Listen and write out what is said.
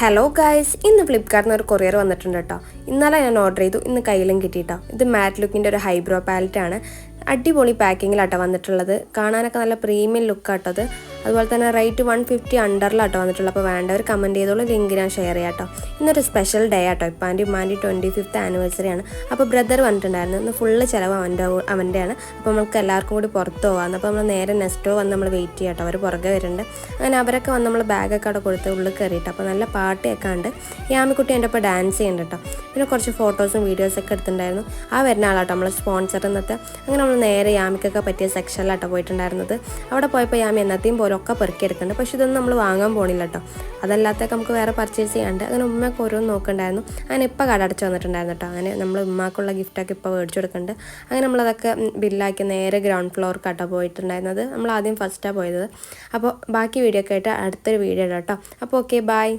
Hello guys, ഇന്ന് ഫ്ലിപ്കാർട്ടിൽ നിന്ന് ഒരു കൊറിയർ വന്നിട്ടുണ്ട് കേട്ടോ. ഇന്നലെ ഞാൻ ഓർഡർ ചെയ്തു, ഇന്ന് കയ്യിലും കിട്ടിയിട്ടോ. ഇത് മാറ്റ് ലുക്കിൻ്റെ ഒരു ഹൈബ്രോ പാലറ്റാണ്. അടിപൊളി പാക്കിങ്ങിലാട്ടോ വന്നിട്ടുള്ളത്. കാണാനൊക്കെ നല്ല പ്രീമിയം ലുക്കാട്ടോ അത്. അതുപോലെ തന്നെ റേറ്റ് 150 അണ്ടറിലാട്ടോ വന്നിട്ടുള്ളത്. അപ്പോൾ വേണ്ടവർ കമൻറ്റ് ചെയ്തോളൂ, ലിങ്ക് ഞാൻ ഷെയർ ചെയ്യാം കേട്ടോ. ഇന്നൊരു സ്പെഷ്യൽ ഡേ ആട്ടോ. ഇപ്പാൻ്റെ ഉമ്മാൻ്റെ 25th ആനിവേഴ്സറിയാണ്. അപ്പോൾ ബ്രദർ വന്നിട്ടുണ്ടായിരുന്നു. ഇന്ന് ഫുള്ള് ചിലവ് അവൻ്റെയാണ്. അപ്പോൾ നമുക്ക് എല്ലാവർക്കും കൂടി പുറത്ത് പോകാമെന്ന്. അപ്പോൾ നമ്മൾ നേരെ നെക്സ്റ്റോ വന്ന് നമ്മൾ വെയിറ്റ് ചെയ്യാം കേട്ടോ. അവർ പുറകെ വരുന്നുണ്ട്. അങ്ങനെ അവരൊക്കെ വന്ന് നമ്മൾ ബാഗൊക്കെ അവിടെ കൊടുത്ത് ഉള്ളിൽ കയറിയിട്ട്. അപ്പോൾ നല്ല പാട്ടൊക്കെ ഉണ്ട്. യാമിക്കുട്ടി എൻ്റെ ഒപ്പം ഡാൻസ് ചെയ്യുന്നുണ്ട് കേട്ടോ. പിന്നെ കുറച്ച് ഫോട്ടോസും വീഡിയോസൊക്കെ എടുത്തിട്ടുണ്ടായിരുന്നു. ആ വരുന്ന ആളാട്ടോ നമ്മൾ സ്പോൺസർ എന്നത്തെ. അങ്ങനെ നമ്മൾ നേരെ യാമിക്കൊക്കെ പറ്റിയ സെക്ഷനിലാട്ടോ പോയിട്ടുണ്ടായിരുന്നത്. അവിടെ പോയപ്പോൾ യാമി എന്നത്തെയും പോലെ ഒക്കെ പെറുക്കിയെടുക്കുന്നുണ്ട്. പക്ഷേ ഇതൊന്നും നമ്മൾ വാങ്ങാൻ പോണില്ല കേട്ടോ. അതല്ലാത്തൊക്കെ നമുക്ക് വേറെ പർച്ചേസ് ചെയ്യാണ്ട്. അങ്ങനെ ഉമ്മയൊക്കെ ഓരോന്ന് നോക്കുന്നുണ്ടായിരുന്നു. അങ്ങനെ ഇപ്പോൾ കട അടച്ച് വന്നിട്ടുണ്ടായിരുന്നു കേട്ടോ. അങ്ങനെ നമ്മൾ ഉമ്മാക്കുള്ള ഗിഫ്റ്റൊക്കെ ഇപ്പോൾ മേടിച്ചു കൊടുക്കുന്നുണ്ട്. അങ്ങനെ നമ്മളതൊക്കെ ബില്ലാക്കി നേരെ ഗ്രൗണ്ട് ഫ്ലോർക്കാട്ടോ പോയിട്ടുണ്ടായിരുന്നത്. നമ്മൾ ആദ്യം ഫസ്റ്റാണ് പോയത്. അപ്പോൾ ബാക്കി വീഡിയോ ഒക്കെ ആയിട്ട് അടുത്തൊരു വീഡിയോ ഇടാം കേട്ടോ. അപ്പോൾ ഓക്കെ, ബൈ.